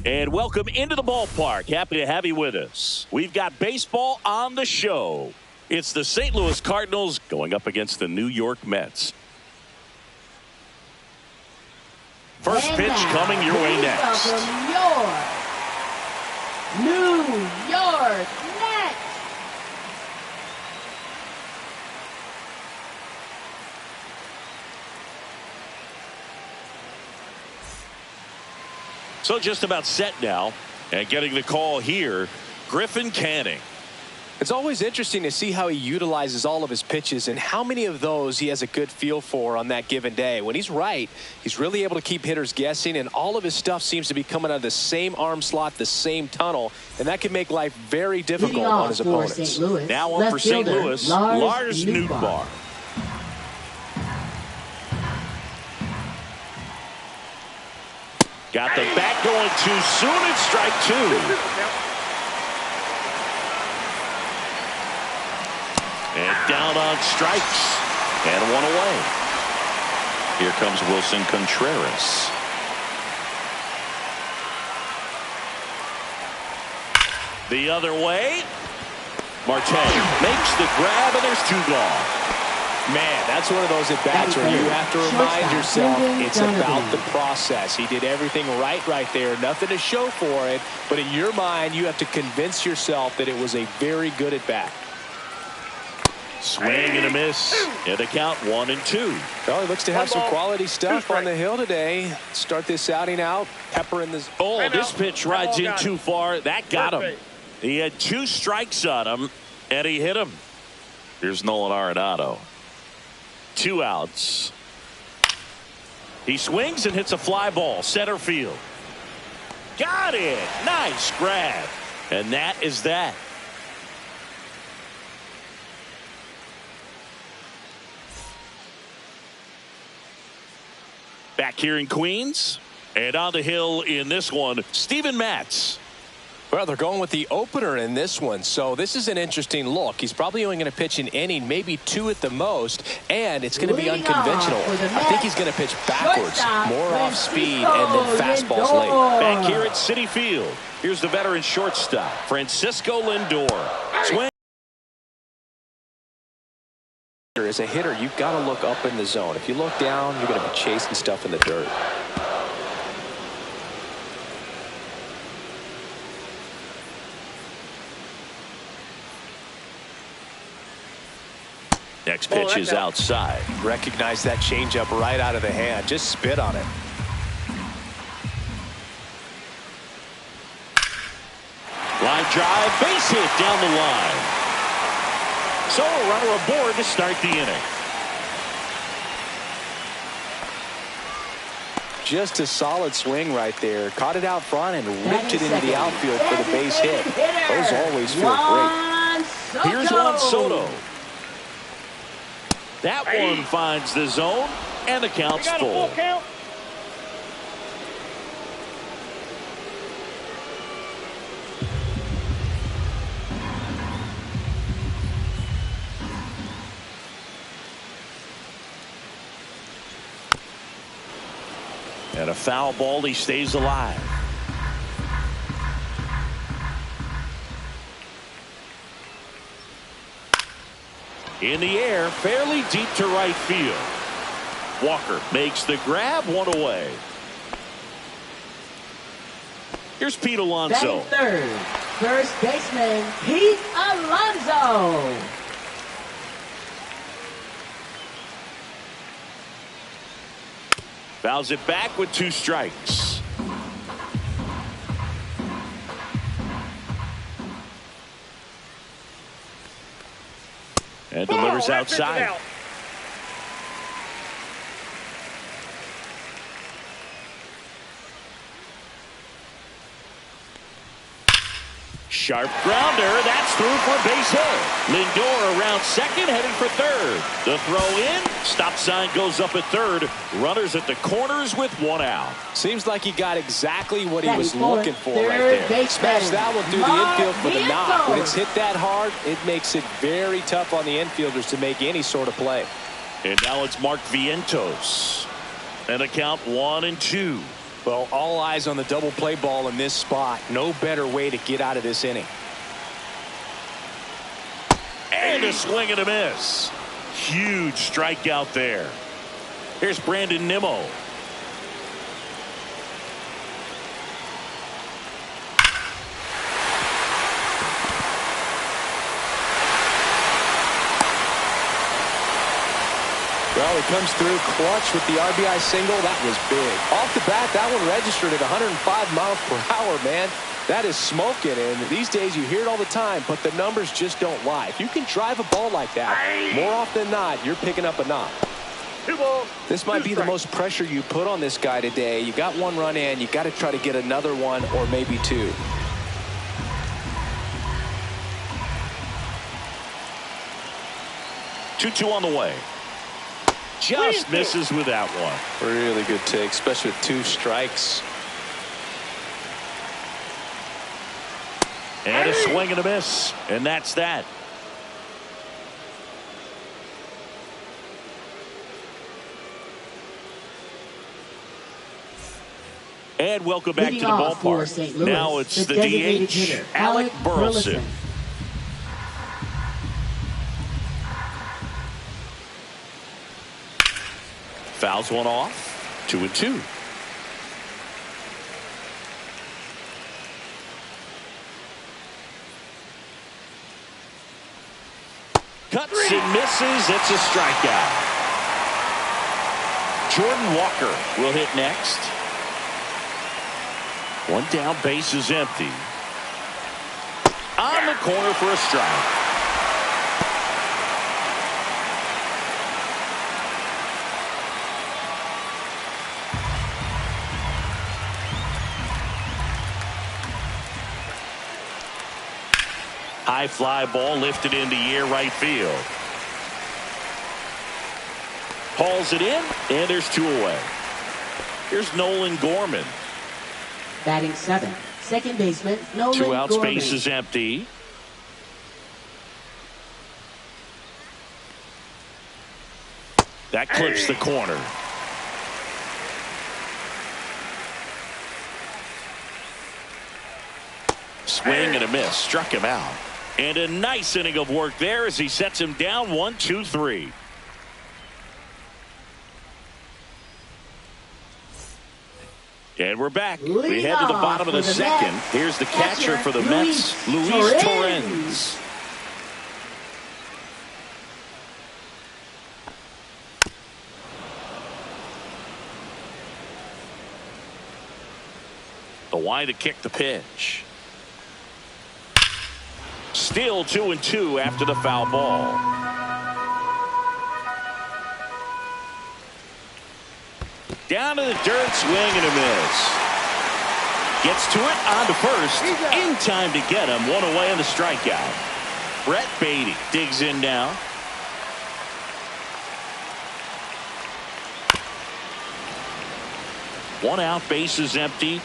And welcome into the ballpark. Happy to have you with us. We've got baseball on the show. It's the St. Louis Cardinals going up against the New York Mets. First pitch coming your way next. From your New York Mets. So just about set now, and getting the call here, Griffin Canning. It's always interesting to see how he utilizes all of his pitches and how many of those he has a good feel for on that given day. When he's right, he's really able to keep hitters guessing, and all of his stuff seems to be coming out of the same arm slot, the same tunnel, and that can make life very difficult on his opponents. Now on for St. Louis, Lars Nootbaar. Got the bat going too soon. It's strike two. And down on strikes. And one away. Here comes Wilson Contreras. The other way. Marte makes the grab, and there's two gone. Man, that's one of those at-bats where you have to remind yourself it's about the process. He did everything right there. Nothing to show for it. But in your mind, you have to convince yourself that it was a very good at-bat. Swing and a miss. And the count 1-2. Well, he looks to have some quality stuff on the hill today. Start this outing out. Pepper in the... Oh, this pitch rides in too far. That got him. He had two strikes on him, and he hit him. Here's Nolan Arenado. 2 outs. He swings and hits a fly ball center field. Got it. Nice grab. And that is that. Back here in Queens, and on the hill in this one, Steven Matz. Well, they're going with the opener in this one, so this is an interesting look. He's probably only going to pitch an inning, maybe 2 at the most, and it's going to be unconventional. I think he's going to pitch backwards, more off speed, and then fastballs late. Back here at Citi Field, here's the veteran shortstop, Francisco Lindor. Swing. As a hitter, you've got to look up in the zone. If you look down, you're going to be chasing stuff in the dirt. Next pitch is outside. Recognize that changeup right out of the hand. Just spit on it. Line drive, base hit down the line. So a runner aboard to start the inning. Just a solid swing right there. Caught it out front and ripped it into the outfield for the base hit. Those always feel great. Here's Juan Soto. That one finds the zone, and the count's full. And a foul ball, he stays alive. In the air, fairly deep to right field. Walker makes the grab, 1 away. Here's Pete Alonso. Third, first baseman Pete Alonso. Fouls it back with 2 strikes. And delivers outside. Sharp grounder. That's through for a base hit. Lindor around second, headed for third. The throw in. Stop sign goes up at third. Runners at the corners with 1 out. Seems like he got exactly what he was looking for right there. Smash that one through the infield for the knock. When it's hit that hard, it makes it very tough on the infielders to make any sort of play. And now it's Mark Vientos. And a count 1-2. Well, all eyes on the double play ball in this spot. No better way to get out of this inning. And a swing and a miss. Huge strikeout there. Here's Brandon Nimmo. Well, he comes through clutch with the RBI single. That was big. Off the bat, that one registered at 105 miles per hour, man. That is smoking, and these days you hear it all the time, but the numbers just don't lie. If you can drive a ball like that, more often than not, you're picking up a knock. This might be the most pressure you put on this guy today. You got one run in, you got to try to get another one or maybe two. Two on the way. Just misses with that one. Really good take, especially with 2 strikes. And a swing and a miss. And that's that. And welcome back to the ballpark. Now it's the DH, Alec Burleson. Fouls one off. 2-2. Cuts and misses. It's a strikeout. Jordan Walker will hit next. One down, base is empty. On the corner for a strike. High fly ball lifted into air right field. Hauls it in, and there's 2 away. Here's Nolan Gorman. Batting 7th, second baseman Nolan 2 outs, Gorman. base is empty. That clips the corner. Swing and a miss. Struck him out. And a nice inning of work there as he sets him down 1-2-3. And we're back. We head to the bottom of the second. Here's the catcher for the Mets, Luis Torrens. The wide to kick the pitch. Still 2-2 after the foul ball. Down to the dirt, swing and a miss. Gets to it, on to first. In time to get him. One away on the strikeout. Brett Beatty digs in now. One out, base is empty.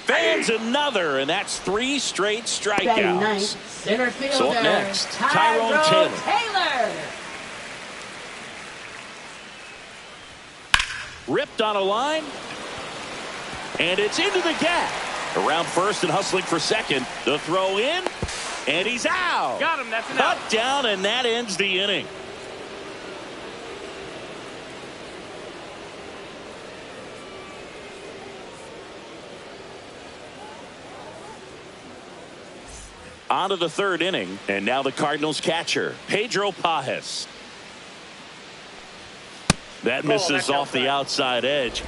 Fans another, and that's 3 straight Batting 9th, strikeouts. center fielder So up next, Tyrone Taylor. Ripped on a line, and it's into the gap. Around first and hustling for second. The throw in, and he's out. Got him. That's an Cut out. down, and that ends the inning. On to the 3rd inning, and now the Cardinals catcher, Pedro Pajes. That misses off the outside edge.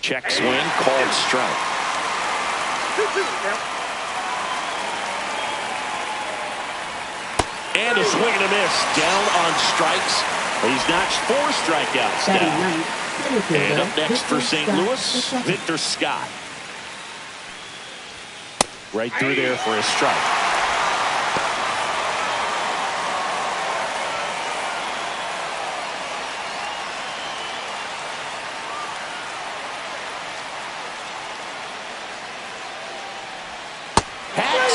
Check swing, called strike. And a swing and a miss. Down on strikes. He's notched 4 strikeouts Batting now. 9th, center fielder And up next for Victor St. Scott Louis, II. Victor Scott. Right through there for a strike.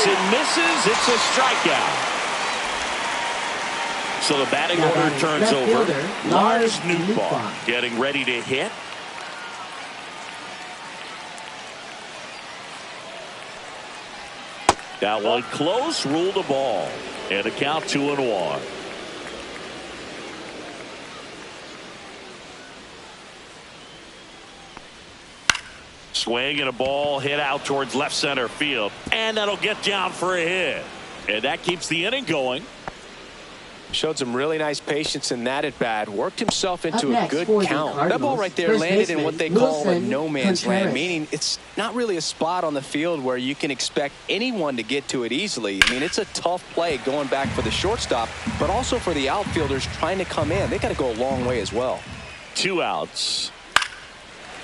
Swings and misses. It's a strikeout. So the batting order turns over. Lars Nootbaar getting ready to hit. That one close, ruled a ball. And a count 2-1. Swing and a ball hit out towards left center field. And that'll get down for a hit. And that keeps the inning going. Showed some really nice patience in that at bat. Worked himself into a good count. That ball right there First landed baseman, in what they call a Wilson no man's land, Contreras. meaning it's not really a spot on the field where you can expect anyone to get to it easily. I mean, it's a tough play going back for the shortstop, but also for the outfielders trying to come in. They got to go a long way as well. 2 outs.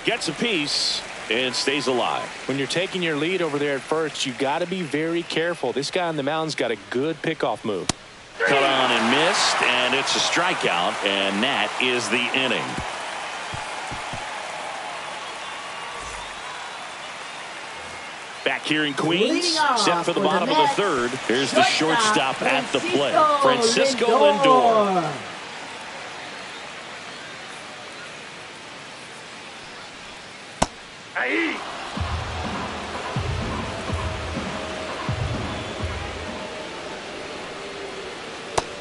Gets a piece and stays alive. When you're taking your lead over there at first, you got to be very careful. This guy on the mound's got a good pickoff move. Cut on and missed, and it's a strikeout, and that is the inning. Back here in Queens, set for the bottom of the third. Here's the shortstop at the plate, Francisco Lindor.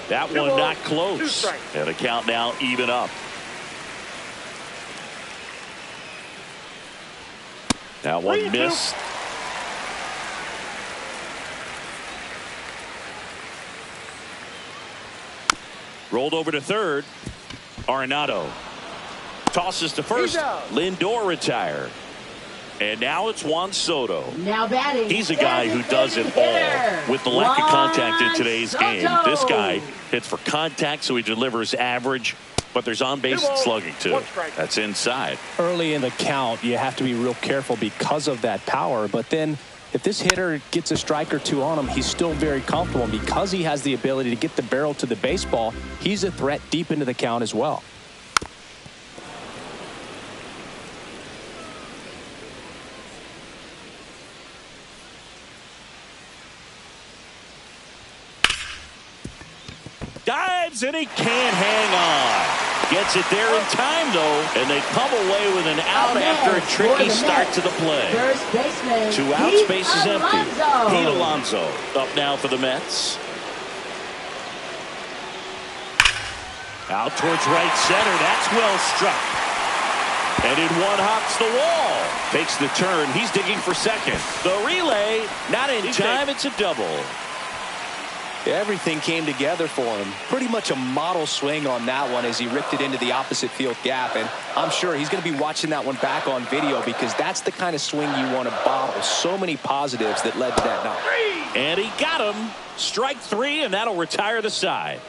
That one not close. And the count now even up. That one missed. Rolled over to third. Arenado tosses to first. Lindor retired. And now it's Juan Soto. Now batting. He's a guy who does it all with the lack of contact in today's game. This guy hits for contact, so he delivers average, but there's on-base slugging too. That's inside. Early in the count, you have to be real careful because of that power, but then if this hitter gets a strike or two on him, he's still very comfortable. And because he has the ability to get the barrel to the baseball, he's a threat deep into the count as well. Dives and he can't hang on. Gets it there in time though, and they come away with an out after a tricky start to the play. First baseman, 2 outs, Pete base is empty. Alonso. Pete Alonso up now for the Mets. Out towards right center. That's well struck. And in one hops the wall. Takes the turn. He's digging for second. The relay, not in time. It's a double. Everything came together for him. Pretty much a model swing on that one as he ripped it into the opposite field gap. And I'm sure he's going to be watching that one back on video because that's the kind of swing you want to bottle. So many positives that led to that knock. And he got him. Strike 3, and that'll retire the side.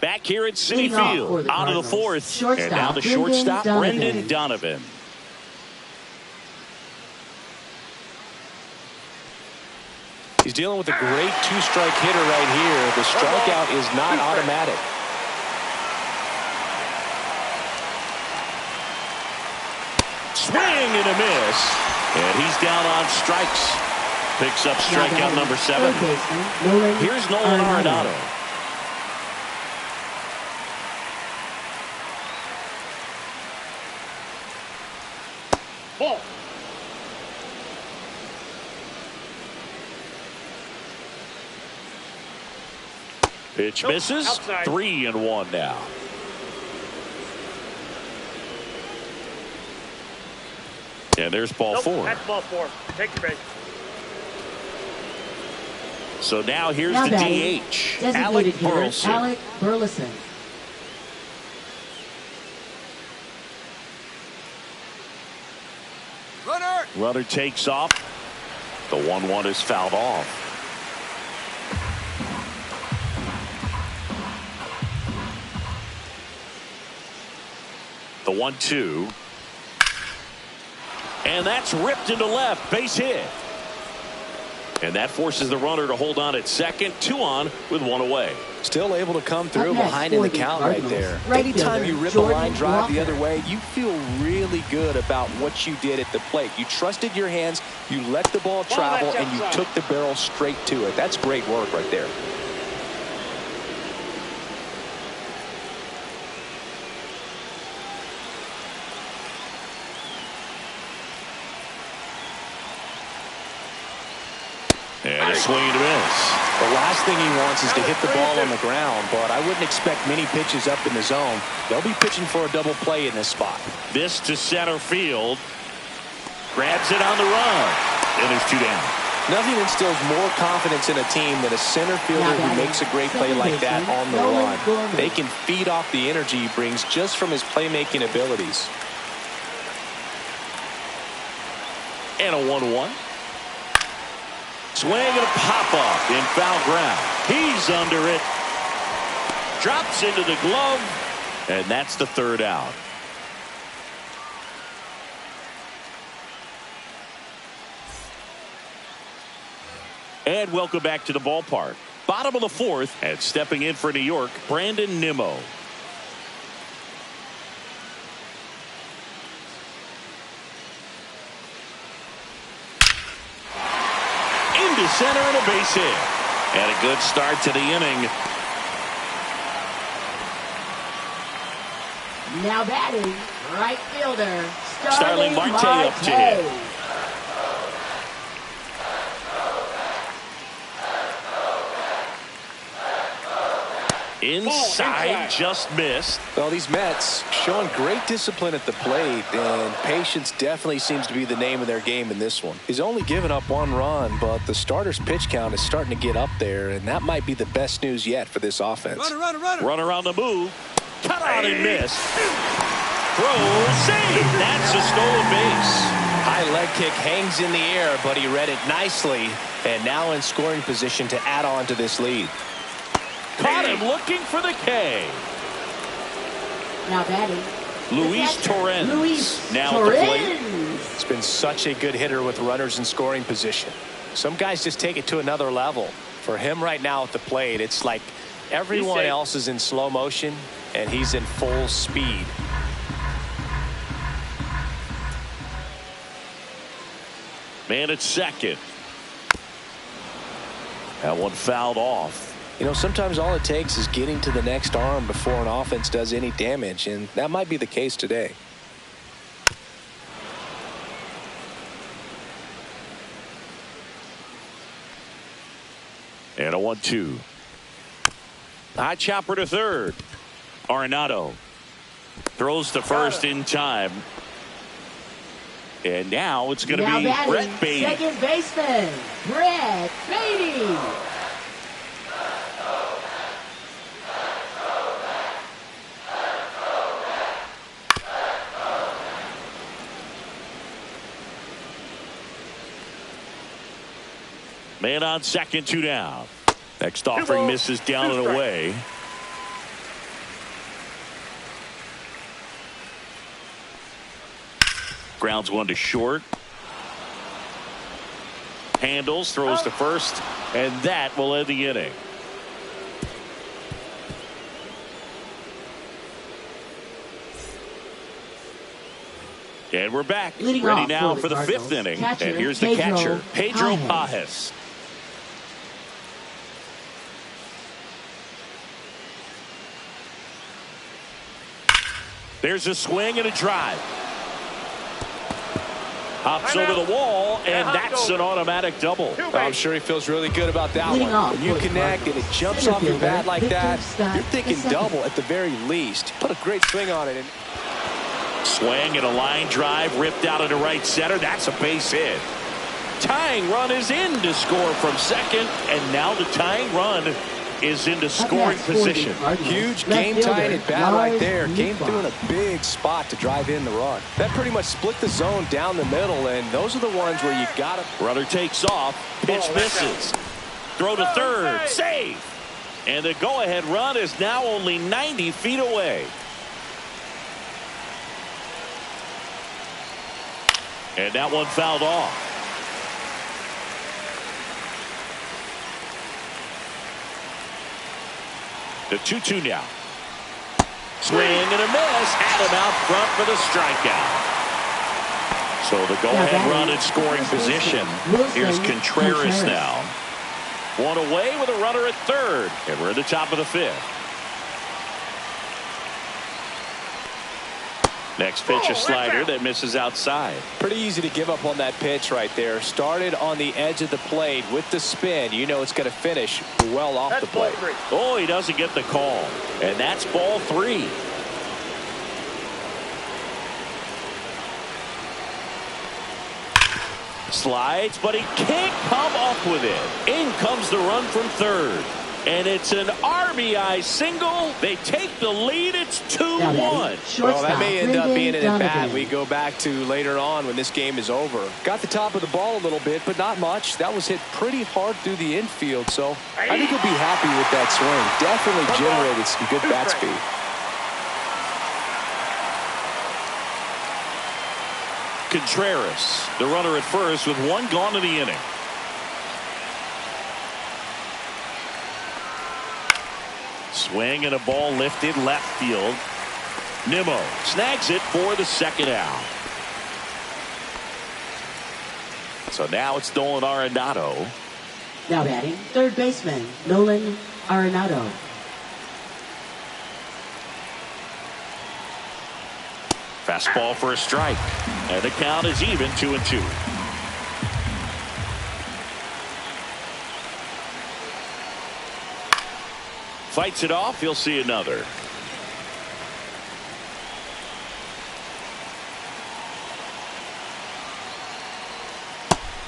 Back here at Citi Field, out of the fourth. And now the shortstop, Brendan Donovan. He's dealing with a great two-strike hitter right here. The strikeout is not automatic. Swing and a miss. And he's down on strikes. Picks up strikeout number 7. Here's Nolan Arenado. Ball. Pitch misses. Outside. 3-1 now. And there's ball 4. That's ball 4. Take your base. So now here's the DH, Alec Burleson. Alec Burleson. Runner takes off. The 1-1 is fouled off. The 1-2. And that's ripped into left. Base hit. And that forces the runner to hold on at second. 2 on with 1 away. Still able to come through behind in the count right there. Right Anytime you rip Jordan a line drive the Walker. other way, you feel really good about what you did at the plate. You trusted your hands, you let the ball travel, and you took the barrel straight to it. That's great work right there. And a swing and a miss. The last thing he wants is to hit the ball on the ground, but I wouldn't expect many pitches up in the zone. They'll be pitching for a double play in this spot. This to center field. Grabs it on the run. And there's 2 down. Nothing instills more confidence in a team than a center fielder who makes a great play like that on the run. They can feed off the energy he brings just from his playmaking abilities. And a 1-1. Swing and a pop-up in foul ground. He's under it. Drops into the glove. And that's the 3rd out. And welcome back to the ballpark. Bottom of the 4th, and stepping in for New York, Brandon Nimmo. Into center and a base hit. And a good start to the inning. Now batting, right fielder, Starling Marte up to hit. Inside, just missed. Well, these Mets showing great discipline at the plate, and patience definitely seems to be the name of their game in this one. He's only given up 1 run, but the starter's pitch count is starting to get up there, and that might be the best news yet for this offense. Runner on the move. Cut out and miss. Throw, save. That's a stolen base. High leg kick hangs in the air, but he read it nicely, and now in scoring position to add on to this lead. Caught him looking for the K. Now batting, Luis Torrens. Now at the plate. It's been such a good hitter with runners in scoring position. Some guys just take it to another level. For him right now at the plate, it's like everyone else is in slow motion, and he's in full speed. Man at second. That one fouled off. You know, sometimes all it takes is getting to the next arm before an offense does any damage, and that might be the case today. And a 1-2. High chopper to third. Arenado throws to first in time. And now it's going to be Brett Beatty. Second baseman, Brett Beatty. Man on second, 2 down. Next offering misses down and away. Grounds 1 to short. Handles, throws to first, and that will end the inning. And we're back. Ready now for the 5th inning. And here's the catcher, Pedro Pajes. There's a swing and a drive. Hops over the wall, and that's an automatic double. I'm sure he feels really good about that one. When you connect and it jumps off your bat like that, you're thinking double at the very least. Put a great swing on it. Swing and a line drive ripped out into right center. That's a base hit. Tying run is in to score from second, and now the tying run is into scoring position. Huge game-tying at bat right there. Came through in a big spot to drive in the run. That pretty much split the zone down the middle, and those are the ones where you got to. Runner takes off. Pitch misses. Throw to third. Save. And the go-ahead run is now only 90 feet away. And that one fouled off. The 2-2 now. Swing and a miss. Had him out front for the strikeout. So the go-ahead run in scoring position. Here's Contreras now. One away with a runner at third. And we're at the top of the fifth. Next pitch, a slider that misses outside. Pretty easy to give up on that pitch right there. Started on the edge of the plate with the spin. You know it's going to finish well off the plate. Oh, he doesn't get the call. And that's ball 3. Slides, but he can't come up with it. In comes the run from third. And it's an RBI single. They take the lead. It's 2-1. Well, that may end up being an at-bat we go back to later on when this game is over. Got the top of the ball a little bit, but not much. That was hit pretty hard through the infield, so I think he'll be happy with that swing. Definitely generated some good bat speed. Contreras, the runner at first with one gone in the inning. Swing and a ball lifted left field. Nimmo snags it for the second out. So now it's Nolan Arenado. Now batting, third baseman, Nolan Arenado. Fastball for a strike. And the count is even 2-2. Fights it off. He'll see another.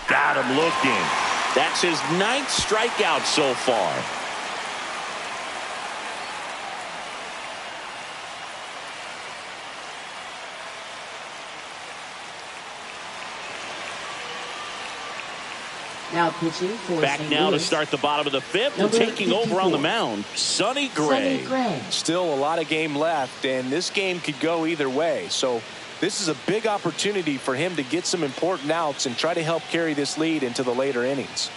Got him looking. That's his 9th strikeout so far. Now pitching for Back St. now Louis. to start the bottom of the fifth. And Number taking over on the 54. mound, Sonny Gray. Still a lot of game left, and this game could go either way. So this is a big opportunity for him to get some important outs and try to help carry this lead into the later innings.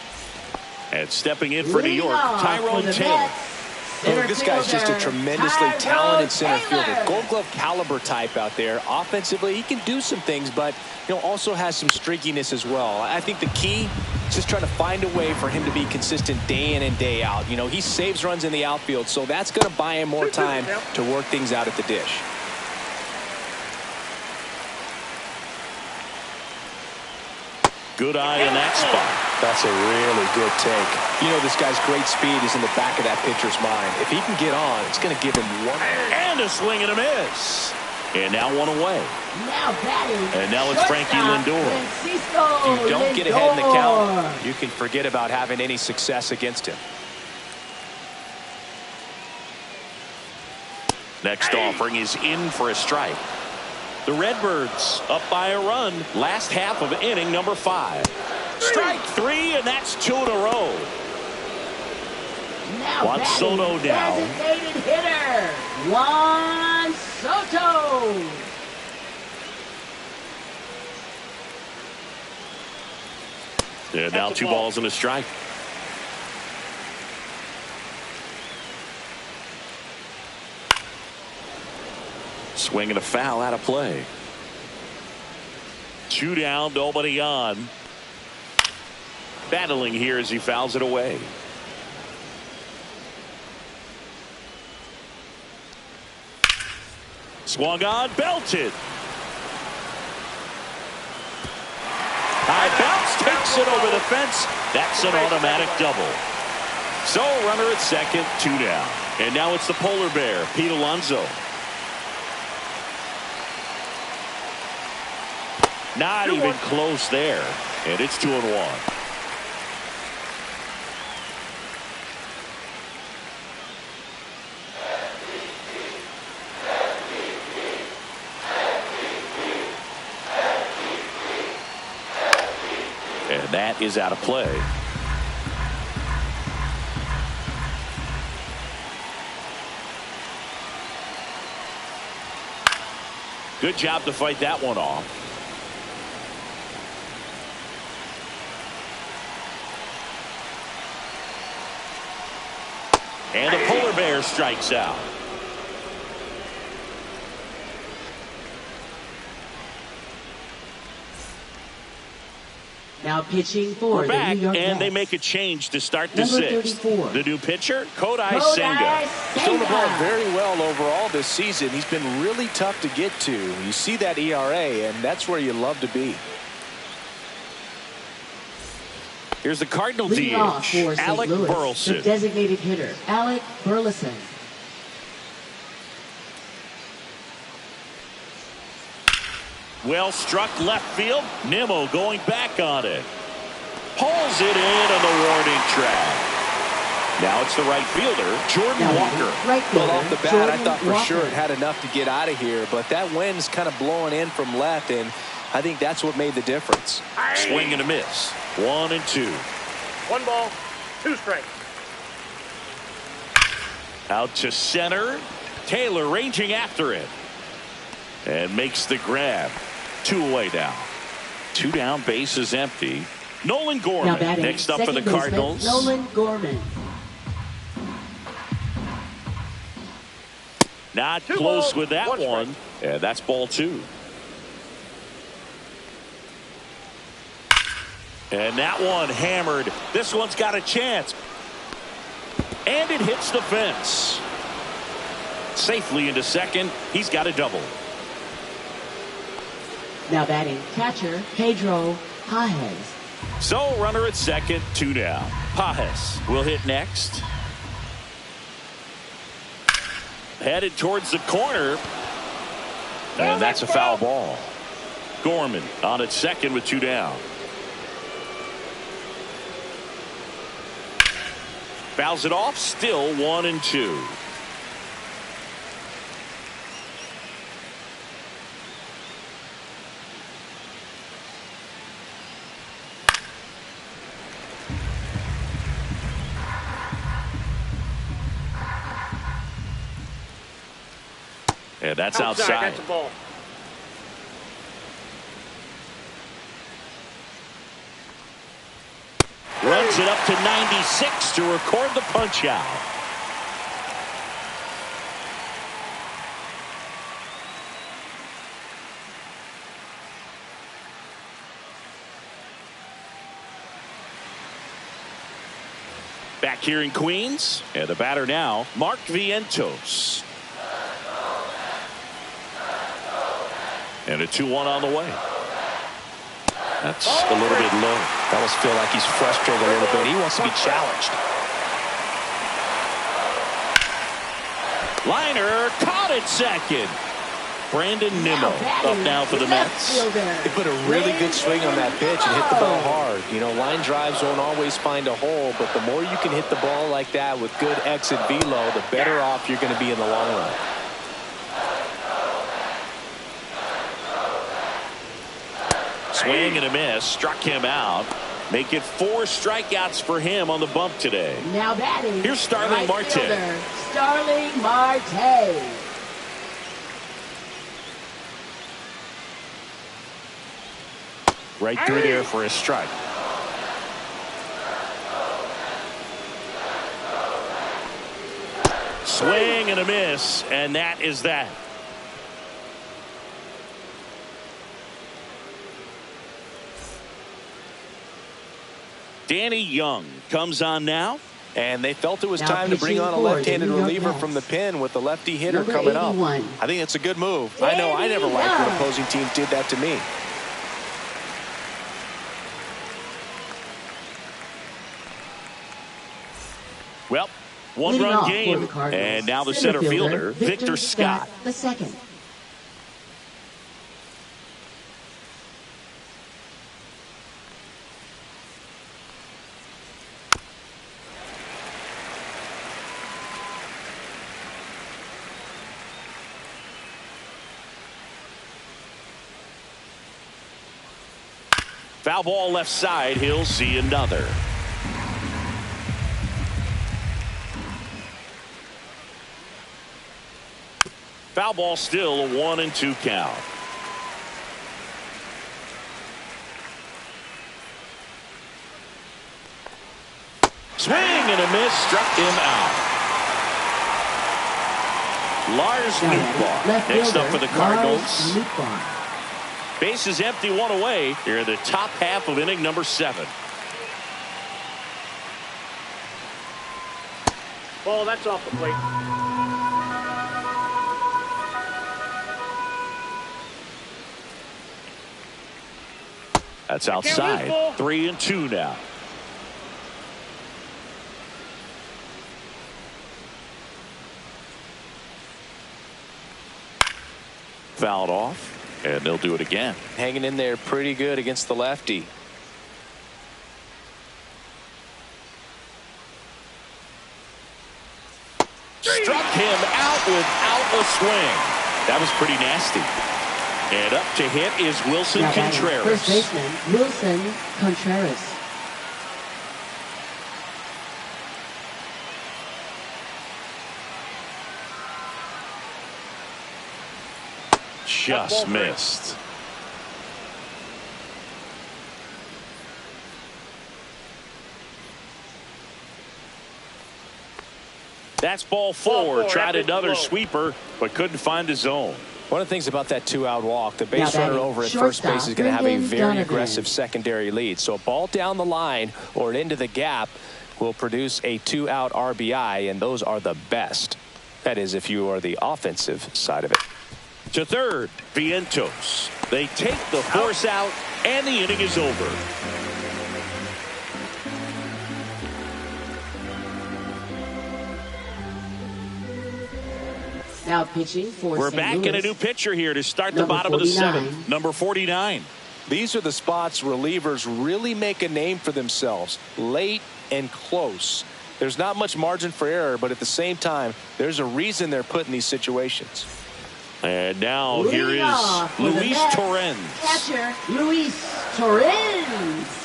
And stepping in for New York, Tyrone Taylor. Oh, this guy's just a tremendously talented center fielder. Gold Glove caliber type out there. Offensively, he can do some things, but also has some streakiness as well. I think the key is just trying to find a way for him to be consistent day in and day out. He saves runs in the outfield, so that's going to buy him more time to work things out at the dish. Good eye in that spot. That's a really good take. This guy's great speed is in the back of that pitcher's mind. If he can get on, it's going to give him one. And a swing and a miss. And now one away. Now batting. And now it's Frankie Lindor. If you don't get ahead in the count, you can forget about having any success against him. Next offering is in for a strike. The Redbirds up by a run. Last half of inning number 5. Strike 3, and that's 2 in a row. Now Juan Soto now. Designated hitter, Juan Soto. And now 2 balls and a strike. Swing and a foul out of play. 2 down, nobody on. Battling here as he fouls it away. Swung on, belted. High bounce, takes it over the fence. That's an automatic double. So runner at second, 2 down. And now it's the polar bear, Pete Alonso. Not even close there. And it's 2-1. And that is out of play. Good job to fight that one off. And the polar bear strikes out. Now pitching for We're the back, New York and they Mets. make a change to start the Number sixth. 34. The new pitcher, Kodai Kodai Senga. He's thrown the ball very well overall this season. He's been really tough to get to. You see that ERA, and that's where you love to be. Here's the Cardinal Leading off DH, for St. Alec Louis, the Burleson. designated hitter, Alec Burleson. Well struck left field. Nimmo going back on it. Pulls it in on the warning track. Now it's the right fielder, Jordan Walker. Right Well, fielder, off the bat, Jordan I thought for Walker. sure it had enough to get out of here, but that wind's kind of blowing in from left, and I think that's what made the difference. Swing and a miss. 1-2. 1 ball, 2 strikes. Out to center. Taylor ranging after it. And makes the grab. 2 away now. 2 down, base is empty. Nolan Now Gorman batting, next up for second the baseman, Cardinals. Nolan Gorman. Not 2 close balls, with that 1 strike. one. And that's ball 2. And that one hammered. This one's got a chance. And it hits the fence. Safely into second. He's got a double. Now batting, catcher, Pedro Pajes. So runner at second, 2 down. Pajes will hit next. Headed towards the corner. And that's a foul ball. Gorman on at second with 2 down. Fouls it off, still 1-2. And that's outside. That's a ball. Runs it up to 96 to record the punch out. Back here in Queens, and the batter now, Mark Vientos. And a 2-1 on the way. That's a little bit low. I almost feel like he's frustrated a little bit. He wants to be challenged. Liner caught at second. Brandon Nimmo up now for the Mets. He put a really good swing on that pitch and hit the ball hard. You know, line drives won't always find a hole, but the more you can hit the ball like that with good exit velo, the better off you're going to be in the long run. Swing and a miss, struck him out. Make it 4 strikeouts for him on the bump today. Now batting, Here's Starling right Marte. fielder, Starling Marte. Right through there for a strike. Swing and a miss, and that is that. Danny Young comes on now. And they felt it was Now time to bring pitching on a for the left-handed New York reliever Mets. from the pen with the lefty hitter Number coming up. 81. I think it's a good move. I know I never liked when opposing teams did that to me. Well, Leading one-run off for game, the Cardinals, and now the center fielder, Victor Scott. the second. Foul ball left side. He'll see another. Foul ball, still a 1-2 count. Swing and a miss, struck him out. Lars Nootbaar. Next up for the Cardinals. Base is empty, 1 away. Here in the top half of inning number 7. Ball, that's off the plate. That's outside. 3-2 now. Fouled off, and they'll do it again. Hanging in there pretty good against the lefty. Struck him out without a swing. That was pretty nasty. And up to hit is Wilson Contreras. First baseman, Wilson Contreras. Just missed. That's ball 4. Tried another sweeper, but couldn't find his zone. One of the things about that 2-out walk, the base runner over at first base is going to have a very aggressive secondary lead. So a ball down the line or into the gap will produce a 2-out RBI, and those are the best. That is, if you are the offensive side of it. To third, Vientos. They take the force out, and the inning is over. Now pitching for We're back in a new pitcher here to start the bottom of the 7th. Number 49. These are the spots relievers really make a name for themselves. Late and close. There's not much margin for error, but at the same time, there's a reason they're put in these situations. And now here is Luis Torrens. Catcher, Luis Torrens.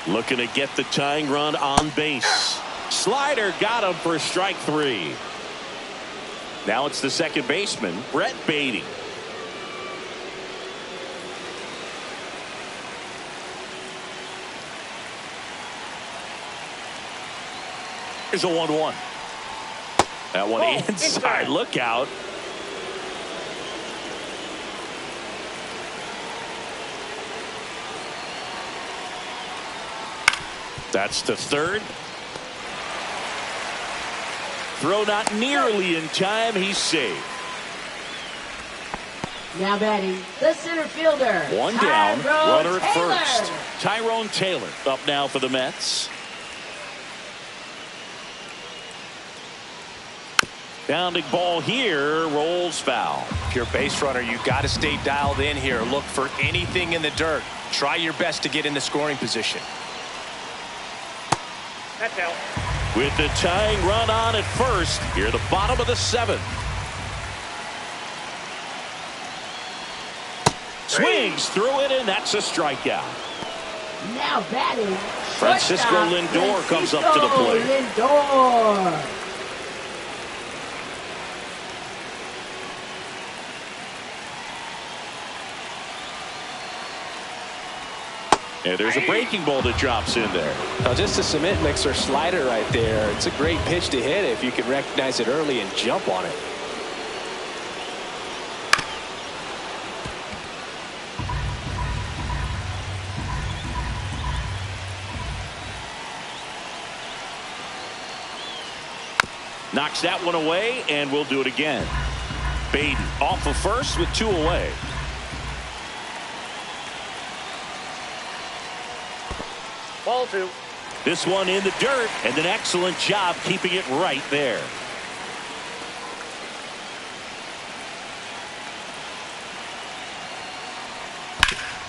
Looking to get the tying run on base. Slider got him for strike 3. Now it's the second baseman, Brett Beatty. Here's a 1-1. That one inside. Look out. That's to third. Throw not nearly in time. He's saved. Now batting, the center fielder. One down, runner at first. Tyrone Taylor up now for the Mets. Bounding ball here, rolls foul. If you're a base runner, you've got to stay dialed in here. Look for anything in the dirt. Try your best to get in the scoring position. That's out. With the tying run on at first, here at the bottom of the 7th. Swings through it, and that's a strikeout. Now batting, Francisco Lindor comes up to the plate. Lindor. And there's a breaking ball that drops in there. Now just a cement mixer slider right there. It's a great pitch to hit if you can recognize it early and jump on it. Knocks that one away, and we'll do it again. Beatty off of first with 2 away. Ball 2. This one in the dirt, and an excellent job keeping it right there.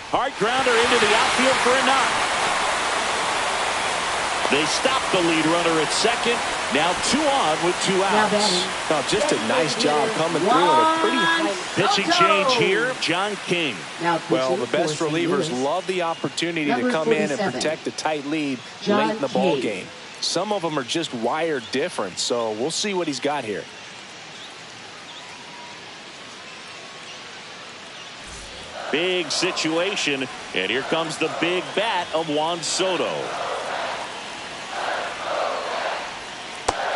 Hard grounder into the outfield for a knock. They stop the lead runner at second. Now 2 on with 2 outs. Now just a nice job coming through and a pretty high pitching change here. John King. Well, the best relievers love the opportunity to come in and protect a tight lead late in the ball game. Some of them are just wired different, so we'll see what he's got here. Big situation, and here comes the big bat of Juan Soto.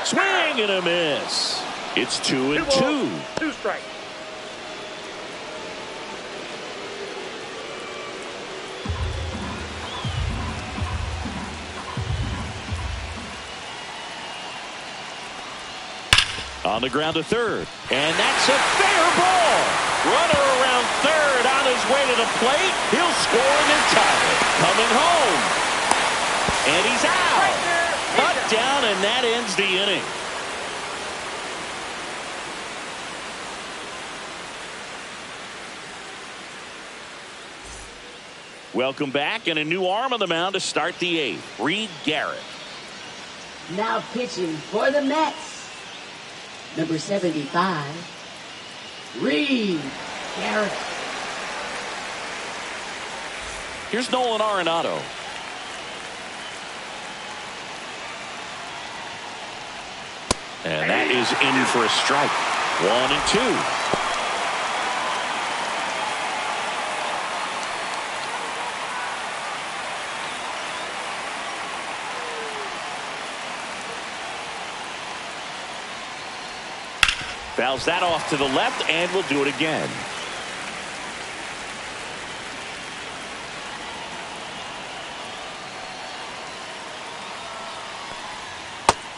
Swing and a miss. It's 2-2. 2 strikes. On the ground to third, and that's a fair ball. Runner around third on his way to the plate. He'll score and then tie it. Coming home, and he's out. Cut down, and that ends the inning. Welcome back, and a new arm on the mound to start the 8th. Reed Garrett. Now pitching for the Mets. Number 75, Reed Garrett. Here's Nolan Arenado. And that is in for a strike. 1-2. Fouls that off to the left, and we'll do it again.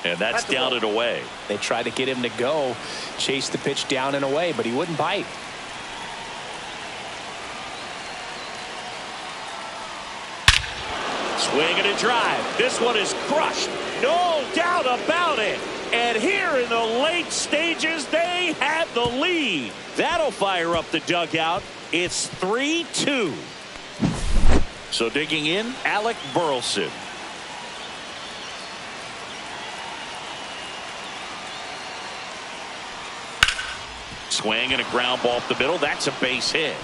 And that's down and away. They tried to get him to go, chase the pitch down and away, but he wouldn't bite. Swing and a drive. This one is crushed. No doubt about it. And here in the late stages, they had the lead. That'll fire up the dugout. It's 3-2. So digging in, Alec Burleson. Swing and a ground ball up the middle. That's a base hit.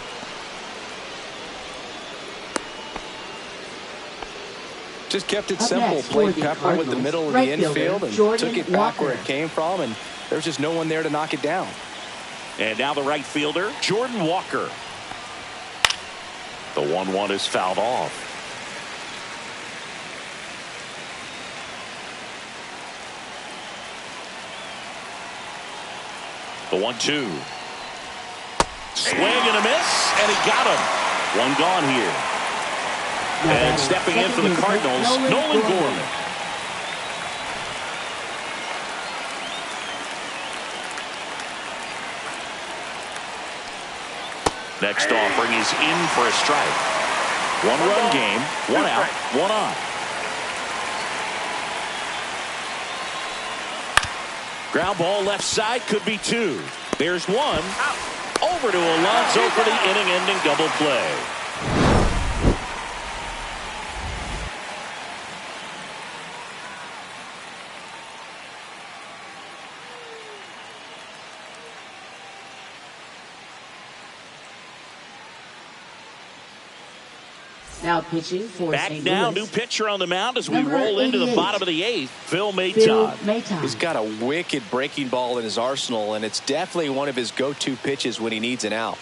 Just kept it simple. Played Pepper with the middle of the infield and took it back where it came from, and there's just no one there to knock it down. And now the right fielder, Jordan Walker. The 1-1 is fouled off. The 1-2. Swing and a miss, and he got him. One gone here. And stepping in for the Cardinals, Nolan Gorman. Next offering is in for a strike. 1-run game, 1 out, 1 on. Ground ball left side, could be 2. There's 1. Over to Alonso for the inning-ending double play. Now pitching for Back St. now, Louis. new pitcher on the mound as we Number roll into the 88. bottom of the 8th. Phil Phil Maton. Maton. He's got a wicked breaking ball in his arsenal, and it's definitely one of his go-to pitches when he needs an out.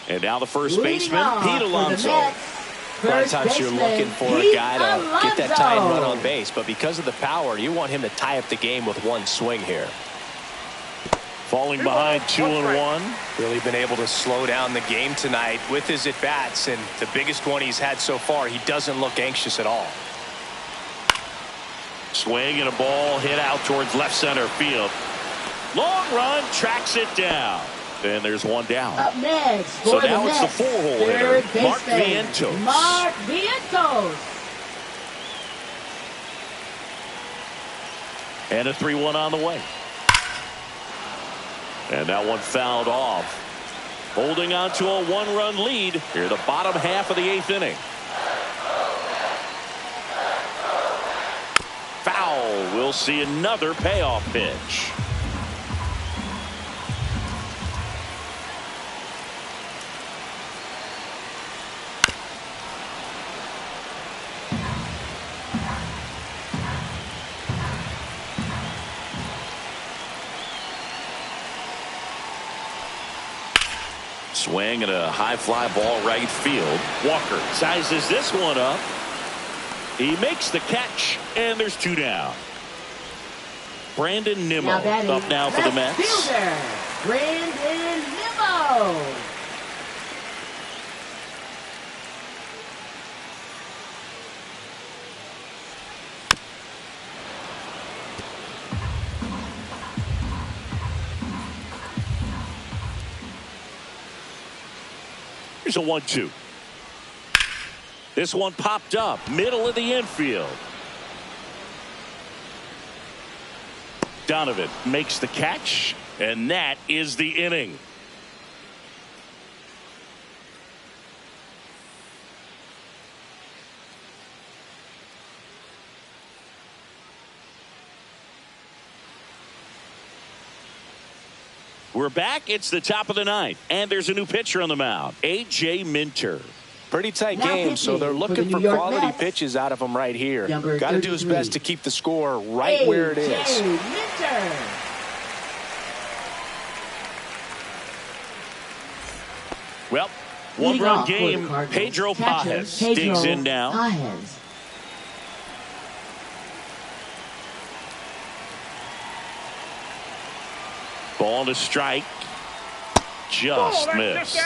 And now the first baseman, Pete Alonso. A lot of times you're looking for a guy to get that tying run on base, but because of the power, you want him to tie up the game with one swing here. Falling behind 2-1. Really been able to slow down the game tonight with his at-bats, and the biggest one he's had so far, he doesn't look anxious at all. Swing and a ball hit out towards left center field. Long run, tracks it down. And there's one down. Up next So for now the it's the Mets, 4-hole third hitter, Mark baseman, Vientos. Mark Vientos. And a 3-1 on the way. And that one fouled off. Holding on to a 1-run lead here, the bottom half of the 8th inning. Foul. We'll see another payoff pitch. Swing and a high fly ball right field. Walker sizes this one up. He makes the catch, and there's 2 down. Brandon Nimmo up now for the Mets. Fielder, Brandon Nimmo. Here's a 1-2. This one popped up, middle of the infield. Donovan makes the catch, and that is the inning. We're back. It's the top of the ninth, and there's a new pitcher on the mound, A.J. Minter. Pretty tight game, so they're looking for quality pitches out of him right here. Got to do his best to keep the score right where it is. Well, one-run game. Pedro Pajes digs in now. Ball to strike. Just missed.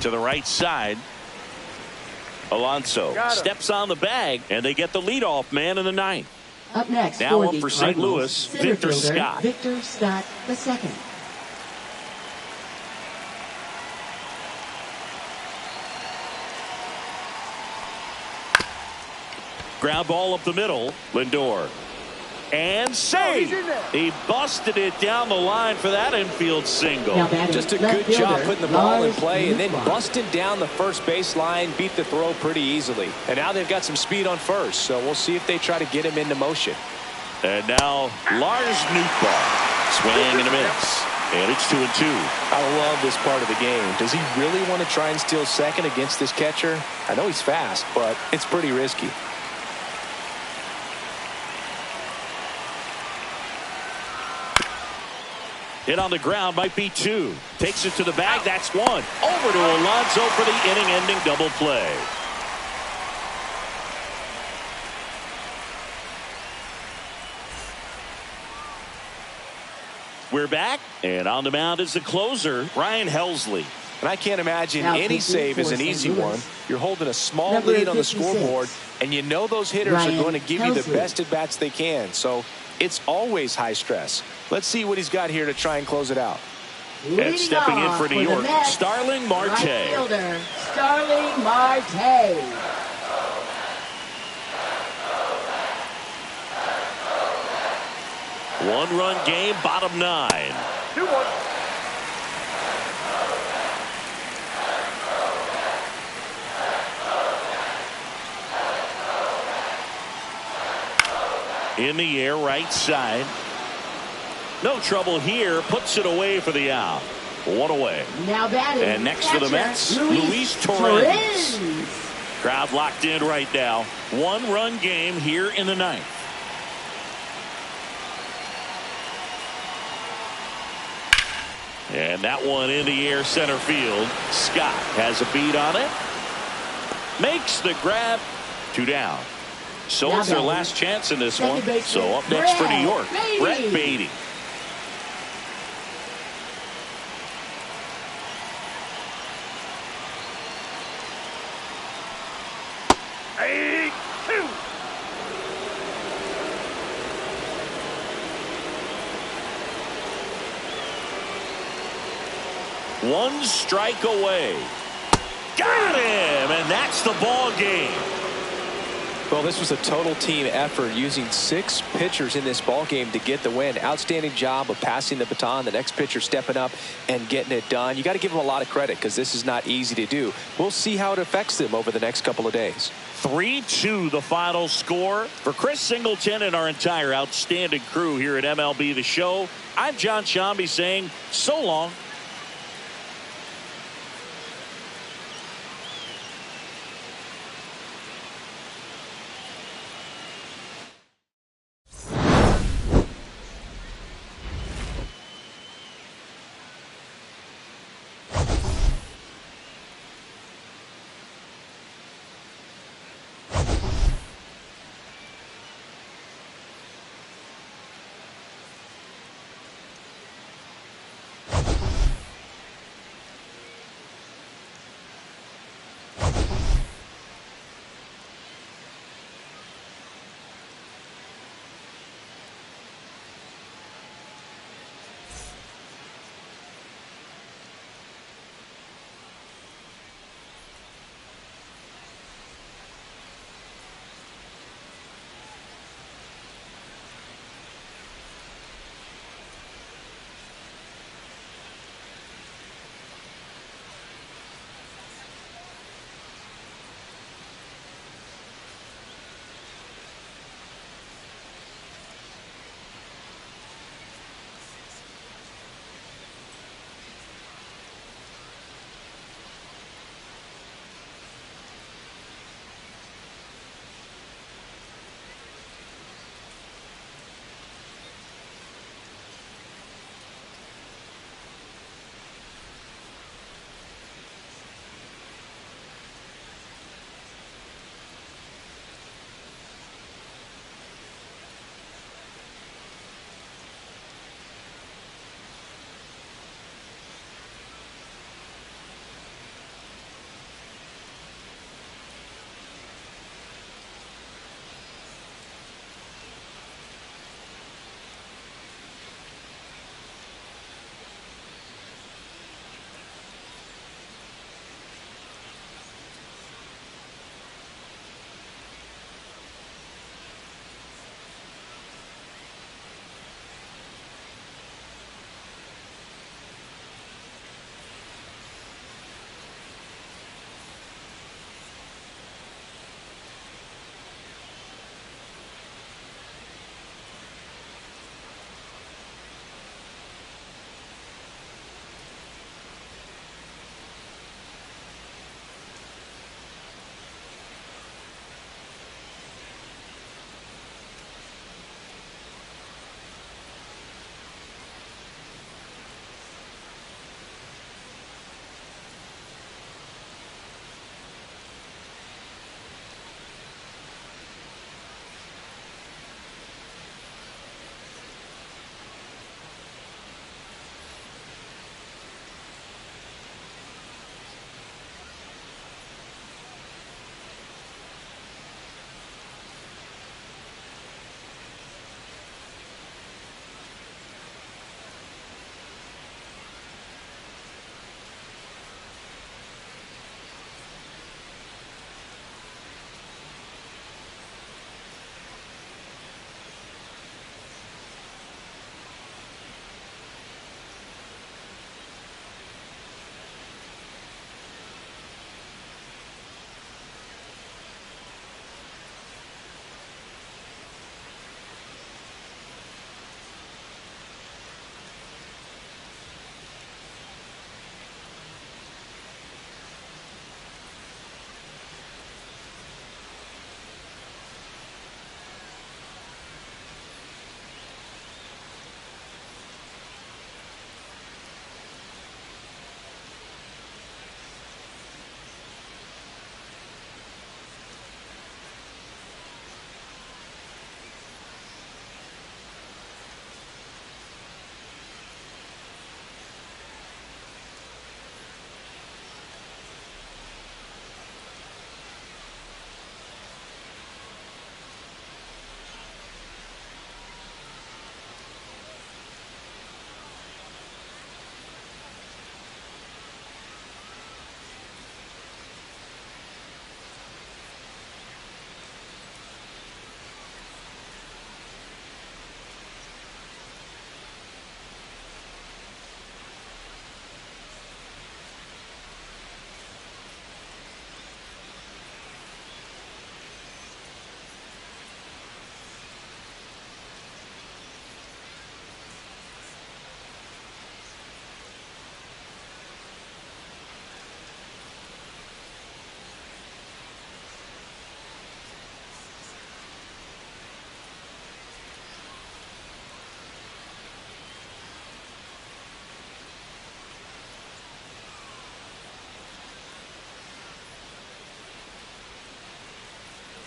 To the right side. Alonso steps on the bag, and they get the leadoff man in the ninth. Up next, now up for St. Louis, Victor Scott. Victor Scott II. Ground ball up the middle. Lindor. And save. He busted it down the line for that infield single. Just a good job putting the ball in play and then busting down the first base line. Beat the throw pretty easily. And now they've got some speed on first. So we'll see if they try to get him into motion. And now Lars Nootbaar. Swing and a miss. And it's 2-2. I love this part of the game. Does he really want to try and steal second against this catcher? I know he's fast, but it's pretty risky. Hit on the ground, might be 2. Takes it to the bag, that's 1. Over to Alonso for the inning-ending double play. We're back, and on the mound is the closer, Ryan Helsley. And I can't imagine any save is an easy one. You're holding a small lead on the scoreboard, and you know those hitters are going to give you the best at-bats they can. So it's always high stress. Let's see what he's got here to try and close it out. And stepping in for New York, Starling Marte. Right fielder, Starling Marte. One-run game, bottom 9. 2-1. In the air, right side. No trouble here. Puts it away for the out. 1 away. Now batting. And next for the Mets, Luis Torrens. Crowd locked in right now. 1-run game here in the ninth. And that one in the air center field. Scott has a beat on it. Makes the grab. 2 down. So it's their last chance in this one. So up next for New York, Brett Beatty. One strike away. Got him, and that's the ball game. Well, this was a total team effort, using 6 pitchers in this ball game to get the win. Outstanding job of passing the baton. The next pitcher stepping up and getting it done. You got to give them a lot of credit because this is not easy to do. We'll see how it affects them over the next couple of days. 3-2 the final score. For Chris Singleton and our entire outstanding crew here at MLB The Show, I'm John Shambi saying so long.